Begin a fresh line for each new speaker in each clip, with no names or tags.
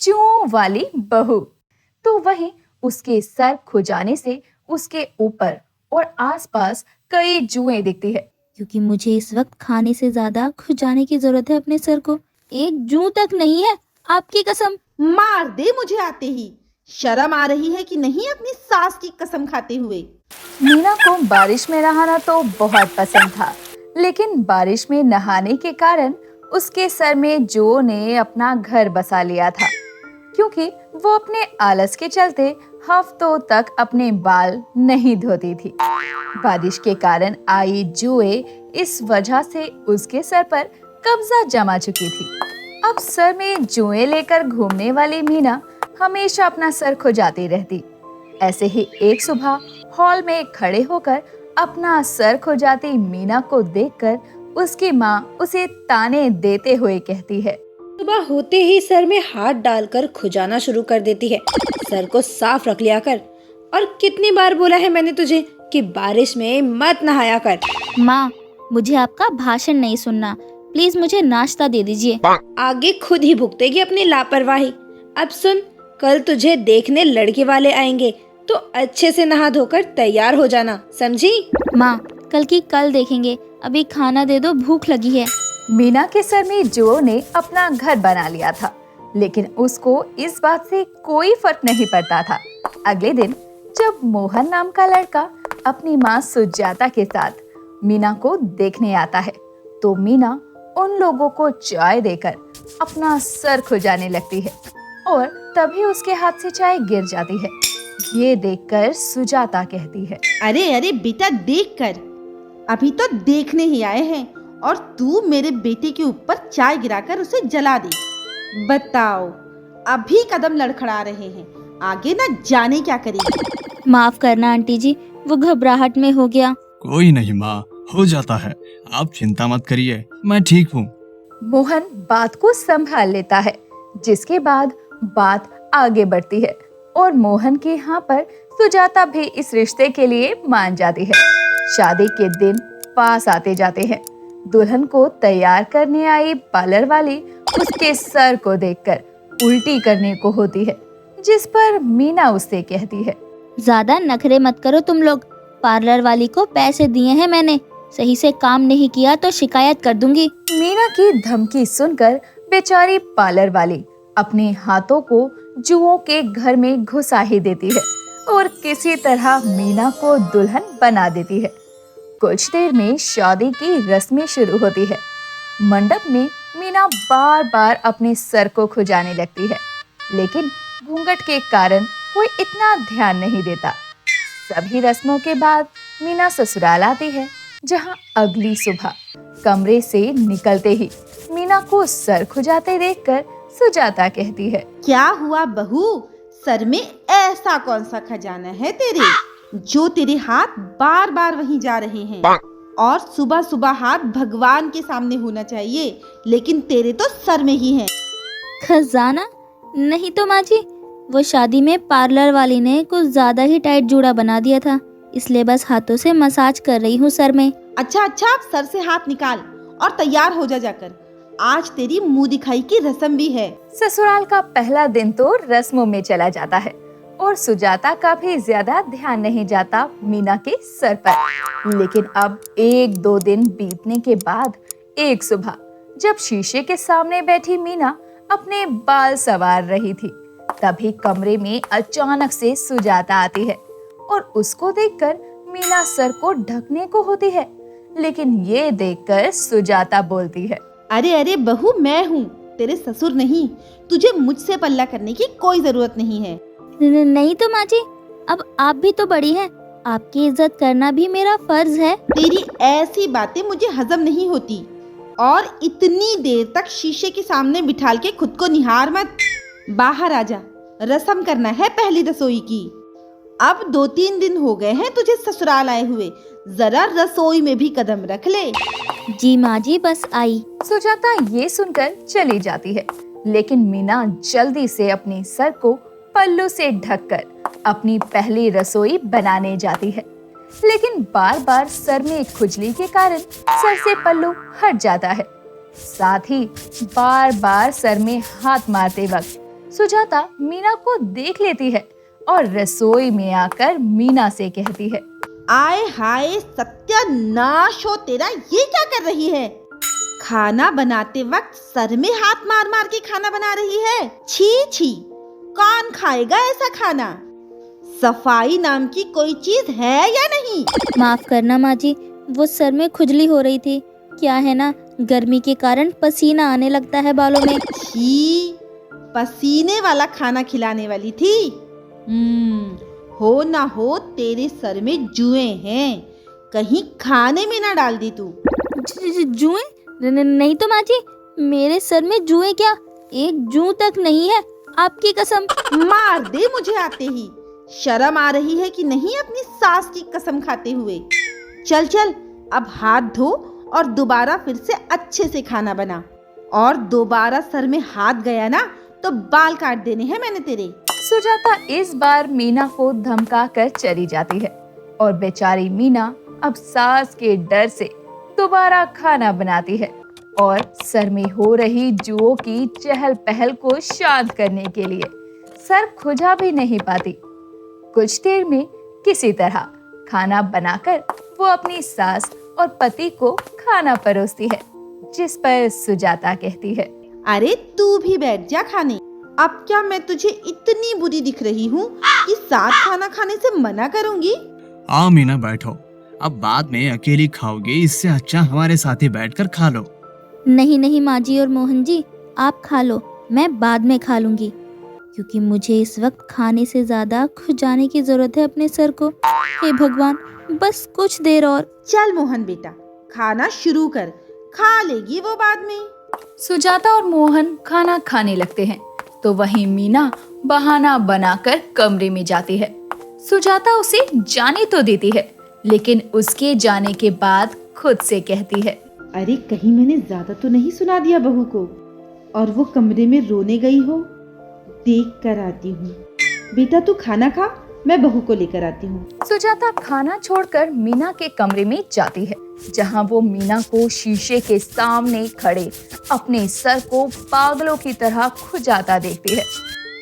जुओं वाली बहू। तो वहीं उसके सर खुजाने से उसके ऊपर और आसपास कई जुएं दिखती है।
क्योंकि मुझे इस वक्त खाने से ज्यादा खुजाने की जरूरत है अपने सर को। एक जू तक नहीं है, आपकी कसम।
मार दे मुझे आते ही। शर्म आ रही है कि नहीं अपनी सास की कसम खाते हुए।
मीना को बारिश में नहाना तो बहुत पसंद था, लेकिन बारिश में नहाने के कारण उसके सर में जो ने अपना घर बसा लिया था, क्योंकि वो अपने आलस के चलते हफ्तों तक अपने बाल नहीं धोती थी। बारिश के कारण आई जुएं इस वजह से उसके सर पर कब्जा जमा चुकी थी। अब सर में जुएं लेकर घूमने वाली मीना हमेशा अपना सर खुजाती रहती। ऐसे ही एक सुबह हॉल में खड़े होकर अपना सर खुजाती मीना को देखकर उसकी माँ उसे ताने देते हुए कहती है,
सुबह होते ही सर में हाथ डालकर खुजाना शुरू कर देती है। सर को साफ रख लिया कर। और कितनी बार बोला है मैंने तुझे कि बारिश में मत नहाया कर।
माँ, मुझे आपका भाषण नहीं सुनना, प्लीज मुझे नाश्ता दे दीजिए।
आगे खुद ही भुगतेगी अपनी लापरवाही। अब सुन, कल तुझे देखने लड़के वाले आएंगे तो अच्छे से नहा धोकर तैयार हो जाना, समझी?
माँ, कल की कल देखेंगे, अभी खाना दे दो, भूख लगी है।
मीना के सर में जो ने अपना घर बना लिया था, लेकिन उसको इस बात से कोई फर्क नहीं पड़ता था। अगले दिन जब मोहन नाम का लड़का अपनी माँ सुजाता के साथ मीना को देखने आता है, तो मीना उन लोगों को चाय देकर अपना सर खुजाने लगती है और तभी उसके हाथ से चाय गिर जाती है। ये देखकर सुजाता कहती है,
अरे अरे बेटा, देख कर, अभी तो देखने ही आए हैं और तू मेरे बेटे के ऊपर चाय गिराकर उसे जला दे। बताओ, अभी कदम लड़खड़ा रहे हैं, आगे ना जाने क्या करेगी।
माफ करना आंटी जी, वो घबराहट में हो गया।
कोई नहीं माँ, हो जाता है, आप चिंता मत करिए, मैं ठीक हूँ।
मोहन बात को संभाल लेता है, जिसके बाद बात आगे बढ़ती है और मोहन के यहाँ पर सुजाता भी इस रिश्ते के लिए मान जाती है। शादी के दिन पास आते जाते हैं। दुल्हन को तैयार करने आई पार्लर वाली उसके सर को देखकर उल्टी करने को होती है, जिस पर मीना उससे कहती है,
ज्यादा नखरे मत करो तुम लोग, पार्लर वाली को पैसे दिए हैं मैंने, सही से काम नहीं किया तो शिकायत कर दूंगी।
मीना की धमकी सुनकर बेचारी पार्लर वाली अपने हाथों को जुओं के घर में घुसा ही देती है और किसी तरह मीना को दुल्हन बना देती है। कुछ देर में शादी की रस्में शुरू होती है। मंडप में मीना बार बार अपने सर को खुजाने लगती है, लेकिन घूंघट के कारण कोई इतना ध्यान नहीं देता। सभी रस्मों के बाद मीना ससुराल आती है, जहां अगली सुबह कमरे से निकलते ही मीना को सर खुजाते देखकर सुजाता कहती है,
क्या हुआ बहू, सर में ऐसा कौन सा खजाना है तेरे जो तेरे हाथ बार बार वहीं जा रहे हैं? और सुबह सुबह हाथ भगवान के सामने होना चाहिए, लेकिन तेरे तो सर में ही है।
खजाना नहीं तो माँ जी, वो शादी में पार्लर वाली ने कुछ ज्यादा ही टाइट जूड़ा बना दिया था, इसलिए बस हाथों से मसाज कर रही हूँ सर में।
अच्छा अच्छा, अब सर से हाथ निकाल और तैयार हो जा जाकर, आज तेरी मुंह दिखाई की रस्म भी है।
ससुराल का पहला दिन तो रस्मों में चला जाता है और सुजाता का भी ज्यादा ध्यान नहीं जाता मीना के सर पर। लेकिन अब 1-2 दिन बीतने के बाद एक सुबह जब शीशे के सामने बैठी मीना अपने बाल संवार रही थी, तभी कमरे में अचानक से सुजाता आती है और उसको देखकर मीना सर को ढकने को होती है, लेकिन ये देखकर सुजाता बोलती है,
अरे अरे बहू, मैं हूँ, तेरे ससुर नहीं, तुझे मुझसे पल्ला करने की कोई जरूरत नहीं है।
नहीं तो माँ जी, अब आप भी तो बड़ी हैं, आपकी इज्जत करना भी मेरा फर्ज है।
तेरी ऐसी बातें मुझे हजम नहीं होती और इतनी देर तक शीशे के सामने बिठाल के खुद को निहार मत। बाहर आजा, रस्म करना है पहली रसोई की। अब 2-3 दिन हो गए हैं तुझे ससुराल आए हुए, जरा रसोई में भी कदम रख ले।
जी माँ जी, बस आई।
सुजाता ये सुनकर चली जाती है, लेकिन मीना जल्दी से अपने सर को पल्लू से ढककर अपनी पहली रसोई बनाने जाती है, लेकिन बार बार सर में खुजली के कारण सर से पल्लू हट जाता है। साथ ही बार बार सर में हाथ मारते वक्त सुजाता मीना को देख लेती है और रसोई में आकर मीना से कहती है,
आए हाय सत्यानाश हो तेरा, ये क्या कर रही है? खाना बनाते वक्त सर में हाथ मार मार के खाना बना रही है। छी छी, कौन खाएगा ऐसा खाना? सफाई नाम की कोई चीज है या नहीं?
माफ करना माँ जी, वो सर में खुजली हो रही थी। क्या है ना, गर्मी के कारण पसीना आने लगता है बालों में।
छी, पसीने वाला खाना खिलाने वाली थी। हो ना हो तेरे सर में जुएं हैं, कहीं खाने में ना डाल दी तू।
जुएं? नहीं तो माँ जी, मेरे सर में जुएं क्या, एक जू तक नहीं है, आपकी कसम।
मार दे मुझे आते ही। शर्म आ रही है कि नहीं अपनी सास की कसम खाते हुए? चल चल, अब हाथ धो और दोबारा फिर से अच्छे से खाना बना। और दोबारा सर में हाथ गया ना तो बाल काट देने हैं मैंने तेरे।
सुजाता इस बार मीना को धमका कर चली जाती है और बेचारी मीना अब सास के डर से दोबारा खाना बनाती है और सर में हो रही जुओं की चहल पहल को शांत करने के लिए सर खुजा भी नहीं पाती। कुछ देर में किसी तरह खाना बनाकर वो अपनी सास और पति को खाना परोसती है, जिस पर सुजाता कहती है,
अरे तू भी बैठ जा खाने। अब क्या मैं तुझे इतनी बुरी दिख रही हूँ कि साथ खाना खाने से मना करूँगी?
आओ मीना बैठो, अब बाद में अकेली खाओगे, इससे अच्छा हमारे साथ ही बैठकर खा लो।
नहीं नहीं माँ जी और मोहन जी, आप खा लो, मैं बाद में खा लूंगी, क्योंकि मुझे इस वक्त खाने से ज्यादा खुजाने की जरूरत है अपने सर को। हे भगवान, बस कुछ देर और।
चल मोहन बेटा, खाना शुरू कर, खा लेगी वो बाद में।
सुजाता और मोहन खाना खाने लगते हैं तो वहीं मीना बहाना बनाकर कमरे में जाती है। सुजाता उसे जाने तो देती है, लेकिन उसके जाने के बाद खुद से कहती है,
अरे कहीं मैंने ज्यादा तो नहीं सुना दिया बहू को और वो कमरे में रोने गई हो? देख कर आती हूँ। बेटा तू खाना खा, मैं बहू को लेकर आती हूँ।
सुजाता खाना छोड़कर मीना के कमरे में जाती है, जहां वो मीना को शीशे के सामने खड़े अपने सर को पागलों की तरह खुजाता देखती है।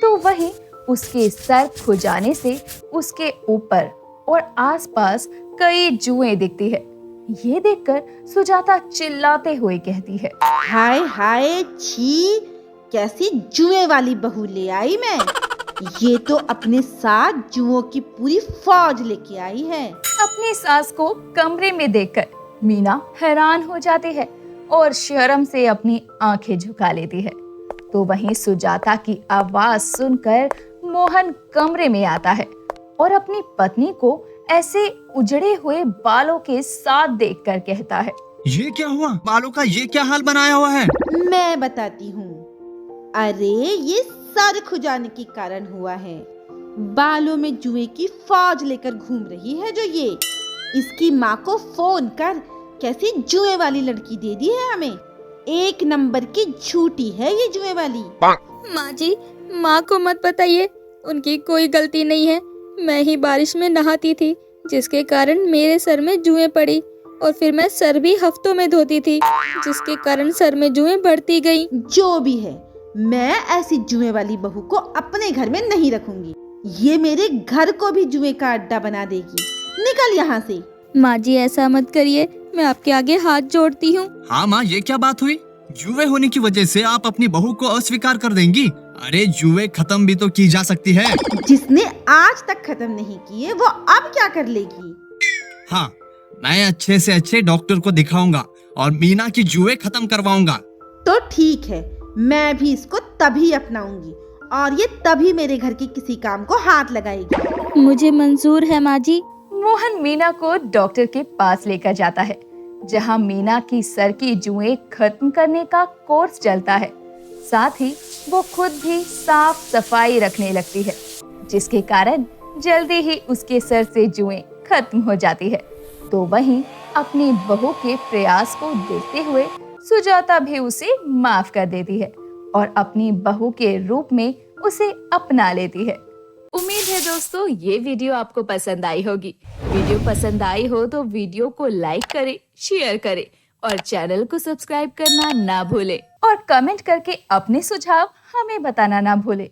तो वहीं उसके सर खुजाने से उसके ऊपर और आसपास कई जुएं दिखती है। ये देखकर सुजाता चिल्लाते हुए कहती है,
हाय हाय छी, कैसी जुए वाली बहू ले आई मैं। ये तो अपने साथ जुओं की पूरी फौज लेके आई है।
अपनी सास को कमरे में देखकर मीना हैरान हो जाती है और शर्म से अपनी आंखें झुका लेती है। तो वहीं सुजाता की आवाज सुनकर मोहन कमरे में आता है और अपनी पत्नी को ऐसे उजड़े हुए बालों के साथ देखकर कहता है,
ये क्या हुआ? बालों का ये क्या हाल बनाया हुआ है?
मैं बताती हूँ। अरे ये सर खुजाने के कारण हुआ है। बालों में जुए की फौज लेकर घूम रही है जो ये। इसकी माँ को फोन कर, कैसी जुए वाली लड़की दे दी है हमें। एक नंबर की झूठी है ये जुए वाली।
माँ जी, माँ को मत बताइए, उनकी कोई गलती नहीं है। मैं ही बारिश में नहाती थी, जिसके कारण मेरे सर में जुएं पड़ी, और फिर मैं सर भी हफ्तों में धोती थी, जिसके कारण सर में जुएं बढ़ती गई।
जो भी है, मैं ऐसी जुए वाली बहू को अपने घर में नहीं रखूंगी। ये मेरे घर को भी जुए का अड्डा बना देगी। निकल यहाँ से।
माँ जी ऐसा मत करिए, मैं आपके आगे हाथ जोड़ती हूँ।
हाँ माँ, ये क्या बात हुई? जुए होने की वजह से आप अपनी बहू को अस्वीकार कर देंगी? अरे जुए खत्म भी तो की जा सकती है।
जिसने आज तक खत्म नहीं किए वो अब क्या कर लेगी?
हाँ, मैं अच्छे से अच्छे डॉक्टर को दिखाऊंगा और मीना की जुए खत्म करवाऊंगा।
तो ठीक है, मैं भी इसको तभी अपनाऊंगी और ये तभी मेरे घर के किसी काम को हाथ लगाएगी।
मुझे मंजूर है माँ जी।
मोहन मीना को डॉक्टर के पास लेकर जाता है, जहां मीना की सर की जुएं खत्म करने का कोर्स चलता है। साथ ही वो खुद भी साफ सफाई रखने लगती है, जिसके कारण जल्दी ही उसके सर से जुएं खत्म हो जाती है। तो वहीं अपनी बहू के प्रयास को देखते हुए सुजाता भी उसे माफ कर देती है और अपनी बहू के रूप में उसे अपना लेती है। उम्मीद है दोस्तों ये वीडियो आपको पसंद आई होगी। वीडियो पसंद आई हो तो वीडियो को लाइक करें, शेयर करें और चैनल को सब्सक्राइब करना ना भूलें और कमेंट करके अपने सुझाव हमें बताना ना भूलें।